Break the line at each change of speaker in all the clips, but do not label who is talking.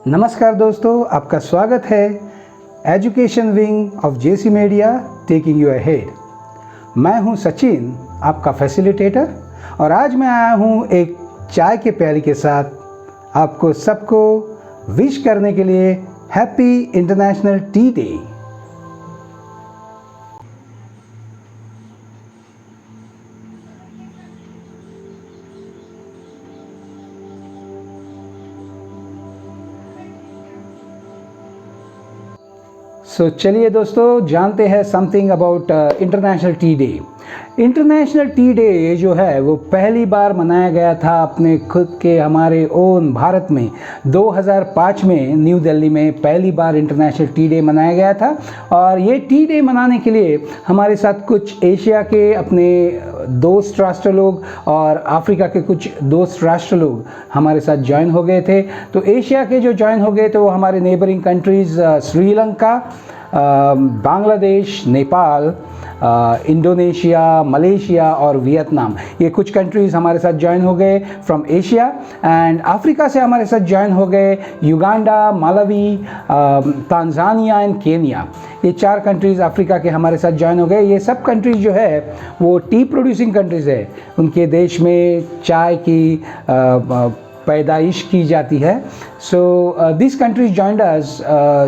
नमस्कार दोस्तों, आपका स्वागत है education wing of JC media taking you ahead. मैं हूं सचिन, आपका फैसिलिटेटर, और आज मैं आया हूं एक चाय के प्याली के साथ आपको सबको विश करने के लिए हैप्पी इंटरनेशनल टी डे। चलिए दोस्तों, जानते हैं something about international T day. International T day जो है वो पहली बार मनाया गया था अपने खुद के हमारे ओन भारत में 2005 में न्यू दिल्ली में पहली बार इंटरनेशनल टी डे मनाया गया था। और ये टी डे मनाने के लिए हमारे साथ कुछ एशिया के अपने दोस्त राष्ट्र लोग और अफ्रीका के कुछ दोस्त राष्ट्र लोग हमारे साथ ज्वाइन हो गए थे। तो एशिया के जो ज्वाइन हो गए थे वो हमारे neighbouring countries Sri Lanka, Bangladesh, Nepal, Indonesia, Malaysia और वियतनाम, ये कुछ कंट्रीज़ हमारे साथ ज्वाइन हो गए फ्रॉम एशिया। एंड अफ्रीका से हमारे साथ ज्वाइन हो गए Uganda, Malawi, Tanzania and Kenya. ये 4 कंट्रीज़ अफ्रीका के हमारे साथ ज्वाइन हो गए। ये सब कंट्रीज़ जो है वो टी प्रोड्यूसिंग कंट्रीज़ है। उनके देश में चाय की पैदाइश की जाती है। So this countries joined us.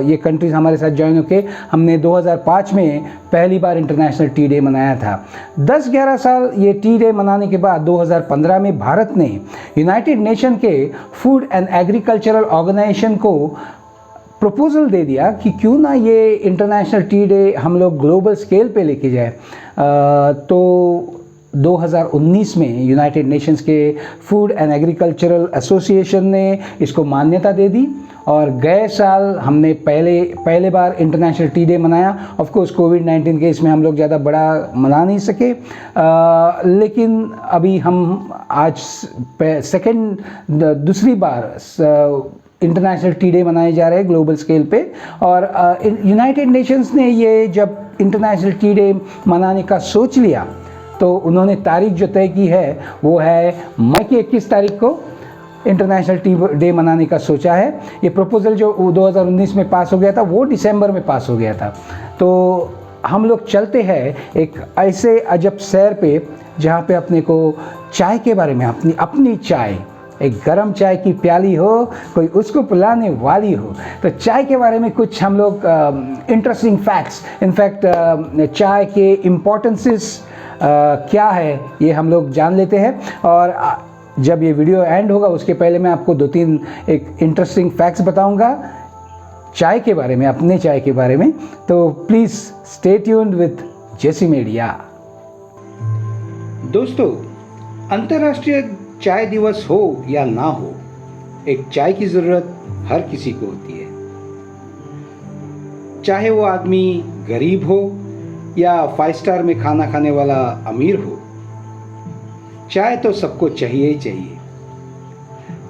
ये कंट्रीज़ हमारे साथ ज्वाइन होके हमने 2005 में पहली बार इंटरनेशनल टी डे मनाया था। 10-11 साल ये टी डे मनाने के बाद 2015 में भारत ने यूनाइटेड नेशन के फूड एंड एग्रीकल्चरल ऑर्गेनाइजेशन को प्रपोजल दे दिया कि क्यों ना ये इंटरनेशनल टी डे हम लोग ग्लोबल स्केल पे लेके जाए। तो 2019 में यूनाइटेड नेशंस के फूड एंड एग्रीकल्चरल एसोसिएशन ने इसको मान्यता दे दी और गए साल हमने पहले बार इंटरनेशनल टी डे मनाया। ऑफ कोर्स कोविड-19 के इसमें हम लोग ज़्यादा बड़ा मना नहीं सके, लेकिन अभी हम आज दूसरी बार इंटरनेशनल टी डे मनाए जा रहे हैं ग्लोबल स्केल पे। और यूनाइटेड नेशंस ने ये जब इंटरनेशनल टी डे मनाने का सोच लिया तो उन्होंने तारीख जो तय की है वो है मई की 21 तारीख को इंटरनेशनल टी डे मनाने का सोचा है। ये प्रपोजल जो 2019 में पास हो गया था वो दिसंबर में पास हो गया था। तो हम लोग चलते हैं एक ऐसे अजब सैर पे जहाँ पे अपने को चाय के बारे में, अपनी चाय, एक गरम चाय की प्याली हो, कोई उसको पिलाने वाली हो। तो चाय के बारे में कुछ हम लोग इंटरेस्टिंग फैक्ट्स, इनफैक्ट चाय के इम्पोर्टेंसेस क्या है ये हम लोग जान लेते हैं। और जब ये वीडियो एंड होगा उसके पहले मैं आपको 2-3 एक इंटरेस्टिंग फैक्ट्स बताऊंगा चाय के बारे में, अपने चाय के बारे में। तो please stay tuned with JC media. दोस्तों, अंतर्राष्ट्रीय चाय दिवस हो या ना हो, एक चाय की ज़रूरत हर किसी को होती है। चाहे वो आदमी गरीब हो या 5 स्टार में खाना खाने वाला अमीर हो, चाय तो सबको चाहिए ही चाहिए।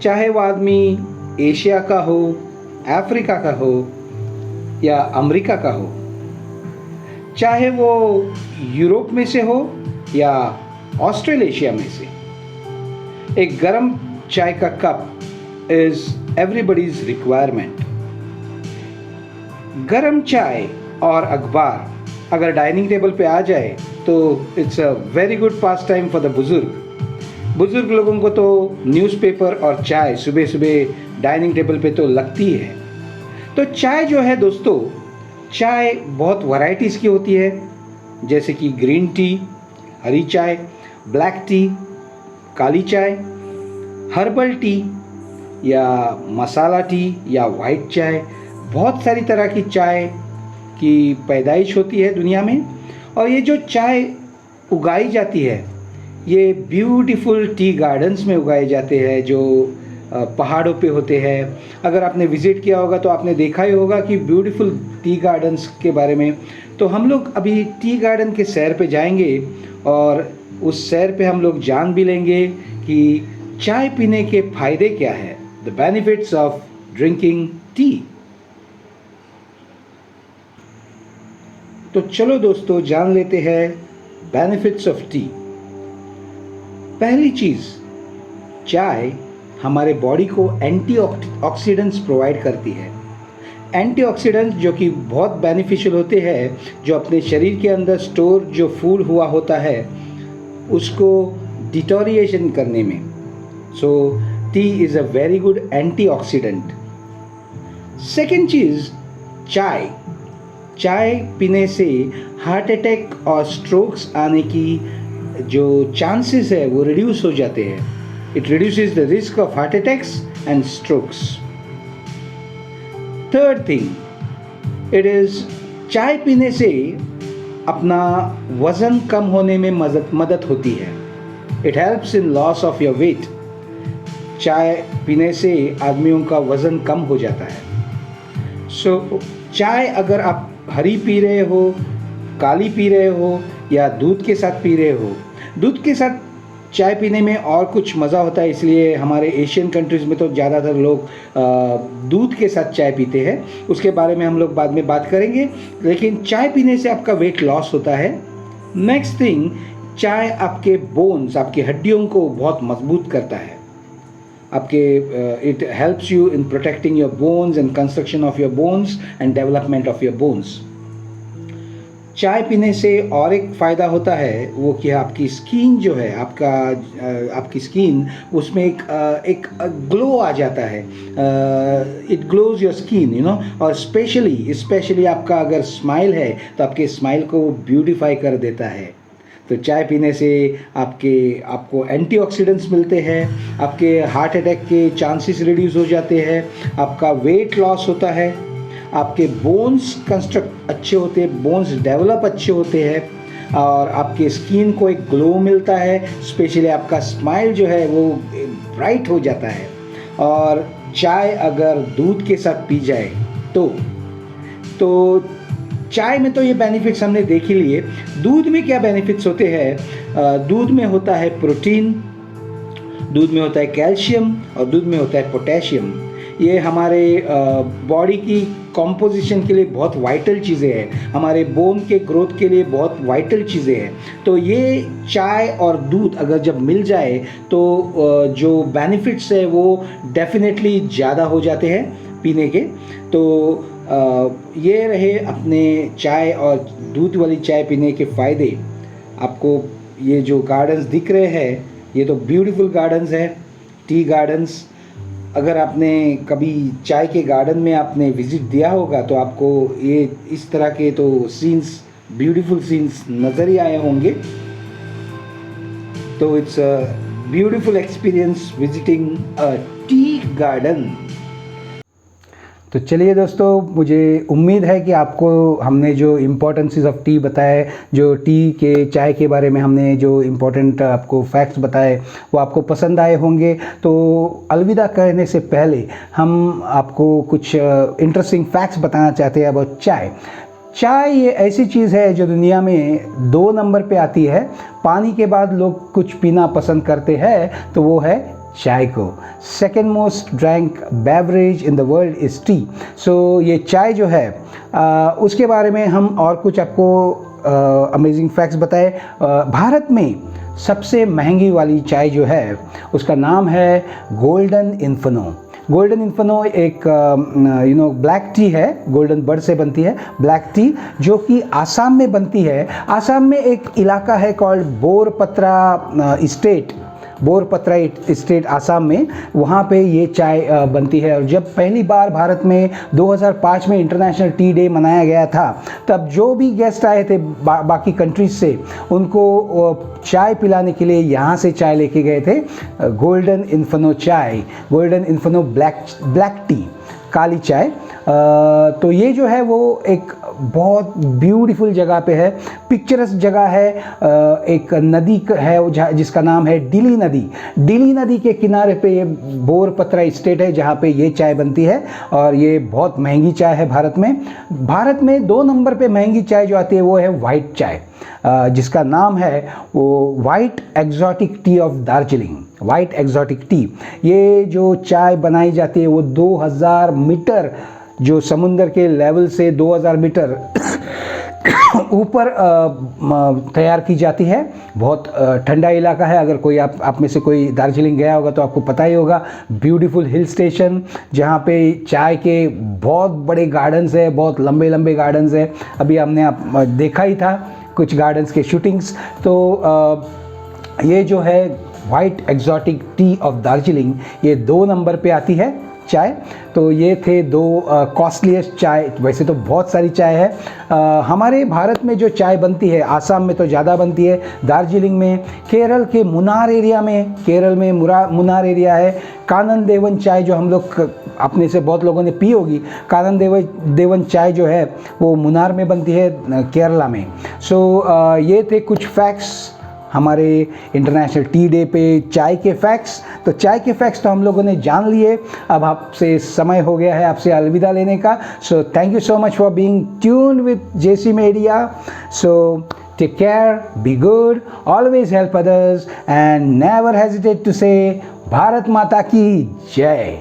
चाहे वो आदमी एशिया का हो, अफ्रीका का हो या अमेरिका का हो, चाहे वो यूरोप में से हो या ऑस्ट्रेलेशिया में से, एक गरम चाय का कप इज एवरीबॉडीज रिक्वायरमेंट। गरम चाय और अखबार अगर डाइनिंग टेबल पे आ जाए तो it's a very good pass time for the बुजुर्ग लोगों को तो न्यूज़पेपर और चाय सुबह सुबह डाइनिंग टेबल पे तो लगती है। तो चाय जो है दोस्तों, चाय बहुत वैरायटीज़ की होती है, जैसे कि ग्रीन टी, हरी चाय, ब्लैक टी, काली चाय, हर्बल टी या मसाला टी या वाइट चाय। बहुत सारी तरह की चाय की पैदाइश होती है दुनिया में। और ये जो चाय उगाई जाती है ये ब्यूटीफुल टी गार्डन्स में उगाए जाते हैं जो पहाड़ों पे होते हैं। अगर आपने विज़िट किया होगा तो आपने देखा ही होगा कि ब्यूटीफुल टी गार्डन्स के बारे में। तो हम लोग अभी टी गार्डन के सैर पे जाएंगे और उस सैर पे हम लोग जान भी लेंगे कि चाय पीने के फ़ायदे क्या है, the benefits of drinking tea. तो चलो दोस्तों, जान लेते हैं बेनिफिट्स ऑफ टी। पहली चीज़, चाय हमारे बॉडी को एंटीऑक्सीडेंट्स प्रोवाइड करती है। एंटीऑक्सीडेंट्स जो कि बहुत बेनिफिशियल होते हैं, जो अपने शरीर के अंदर स्टोर जो फूड हुआ होता है उसको डिटोरिएशन करने में। So tea is a very good antioxidant. Second चीज़, चाय। चाय पीने से हार्ट अटैक और स्ट्रोक्स आने की जो चांसेस है वो रिड्यूस हो जाते हैं। It reduces the risk of heart attacks and strokes. Third thing, it is चाय पीने से अपना वज़न कम होने में मदद होती है। It helps in loss of your weight. चाय पीने से आदमियों का वज़न कम हो जाता है। सो चाय अगर आप हरी पी रहे हो, काली पी रहे हो या दूध के साथ पी रहे हो, दूध के साथ चाय पीने में और कुछ मज़ा होता है, इसलिए हमारे एशियन कंट्रीज़ में तो ज़्यादातर लोग दूध के साथ चाय पीते हैं। उसके बारे में हम लोग बाद में बात करेंगे, लेकिन चाय पीने से आपका वेट लॉस होता है। नेक्स्ट थिंग, चाय आपके बोन्स, आपकी हड्डियों को बहुत मजबूत करता है। आपके it helps you in protecting your bones and construction of your bones and development of your bones. चाय पीने से और एक फ़ायदा होता है, वो कि आपकी स्किन जो है, आपकी स्किन, उसमें एक ग्लो आ जाता है। It glows your skin, you know. और स्पेशली आपका अगर स्माइल है तो आपके स्माइल को ब्यूटीफाई कर देता है। तो चाय पीने से आपको एंटीऑक्सीडेंट्स मिलते हैं, आपके हार्ट अटैक के चांसेस रिड्यूस हो जाते हैं, आपका वेट लॉस होता है, आपके बोन्स कंस्ट्रक्ट अच्छे होते हैं, बोन्स डेवलप अच्छे होते हैं, और आपके स्किन को एक ग्लो मिलता है। स्पेशली आपका स्माइल जो है वो ब्राइट हो जाता है। और चाय अगर दूध के साथ पी जाए तो चाय में तो ये बेनिफिट्स हमने देख ही लिए। दूध में क्या बेनिफिट्स होते हैं? दूध में होता है प्रोटीन, दूध में होता है कैल्शियम और दूध में होता है पोटेशियम। ये हमारे बॉडी की कॉम्पोजिशन के लिए बहुत वाइटल चीज़ें हैं, हमारे बोन के ग्रोथ के लिए बहुत वाइटल चीज़ें हैं। तो ये चाय और दूध अगर जब मिल जाए तो जो बेनिफिट्स है वो डेफिनेटली ज़्यादा हो जाते हैं पीने के। तो ये रहे अपने चाय और दूध वाली चाय पीने के फ़ायदे। आपको ये जो गार्डन्स दिख रहे हैं, ये तो ब्यूटीफुल गार्डन्स हैं, टी गार्डन्स। अगर आपने कभी चाय के गार्डन में आपने विज़िट दिया होगा तो आपको ये इस तरह के तो सीन्स, ब्यूटीफुल सीन्स नज़र ही आए होंगे। तो it's a beautiful experience visiting a tea garden. तो चलिए दोस्तों, मुझे उम्मीद है कि आपको हमने जो इम्पोर्टेंसेस ऑफ टी बताए, जो टी के चाय के बारे में हमने जो इम्पोर्टेंट आपको फैक्ट्स बताए, वो आपको पसंद आए होंगे। तो अलविदा कहने से पहले हम आपको कुछ इंटरेस्टिंग फैक्ट्स बताना चाहते हैं अबाउट चाय। चाय ये ऐसी चीज़ है जो दुनिया में 2 नंबर पे आती है। पानी के बाद लोग कुछ पीना पसंद करते हैं तो वो है चाय को। Second most drank beverage in the world is tea. So ये चाय जो है उसके बारे में हम और कुछ आपको अमेजिंग फैक्ट्स बताए। भारत में सबसे महंगी वाली चाय जो है उसका नाम है गोल्डन इन्फिनो। गोल्डन इन्फिनो एक ब्लैक टी है, गोल्डन बर्ड से बनती है ब्लैक टी, जो कि आसाम में बनती है। आसाम में एक इलाका है कॉल्ड बोरपत्रा स्टेट आसाम में, वहाँ पे ये चाय बनती है। और जब पहली बार भारत में 2005 में इंटरनेशनल टी डे मनाया गया था, तब जो भी गेस्ट आए थे बाकी कंट्रीज से, उनको चाय पिलाने के लिए यहाँ से चाय लेके गए थे, गोल्डन इन्फिनो चाय, गोल्डन इन्फिनो ब्लैक टी, काली चाय। तो ये जो है वो एक बहुत ब्यूटीफुल जगह पे है, पिक्चरस जगह है। एक नदी है जिसका नाम है डिली नदी। डिली नदी के किनारे पे ये बोरपत्रा स्टेट है जहाँ पे ये चाय बनती है, और ये बहुत महंगी चाय है भारत में। भारत में 2 नंबर पे महंगी चाय जो आती है वो है वाइट चाय, जिसका नाम है वो white exotic T of Darjeeling, white exotic T. ये जो चाय बनाई जाती है वो 2000 मीटर, जो समुंदर के लेवल से 2000 मीटर ऊपर तैयार की जाती है। बहुत ठंडा इलाका है। अगर कोई आप में से कोई दार्जिलिंग गया होगा तो आपको पता ही होगा, ब्यूटीफुल हिल स्टेशन जहाँ पे चाय के बहुत बड़े गार्डन्स है, बहुत लंबे लंबे गार्डन्स है। अभी हमने देखा ही था कुछ गार्डन्स के शूटिंग्स। तो ये जो है white exotic T of Darjeeling, ये 2 नंबर पे आती है चाय। तो ये थे 2 कॉस्टलीस्ट चाय। वैसे तो बहुत सारी चाय है हमारे भारत में जो चाय बनती है, आसाम में तो ज़्यादा बनती है, दार्जिलिंग में, केरल के मुनार एरिया में, केरल में मुनार एरिया है। कानन देवन चाय जो हम लोग अपने से बहुत लोगों ने पी होगी, कानन देवन चाय जो है वो मुनार में बनती है, केरला में। सो ये थे कुछ फैक्ट्स हमारे इंटरनेशनल टी डे पे चाय के फैक्ट्स। तो चाय के फैक्ट्स तो हम लोगों ने जान लिए। अब आपसे समय हो गया है आपसे अलविदा लेने का। So thank you so much for being tuned with JC media. So take care, be good, always help others and never hesitate to say Bharat माता की जय।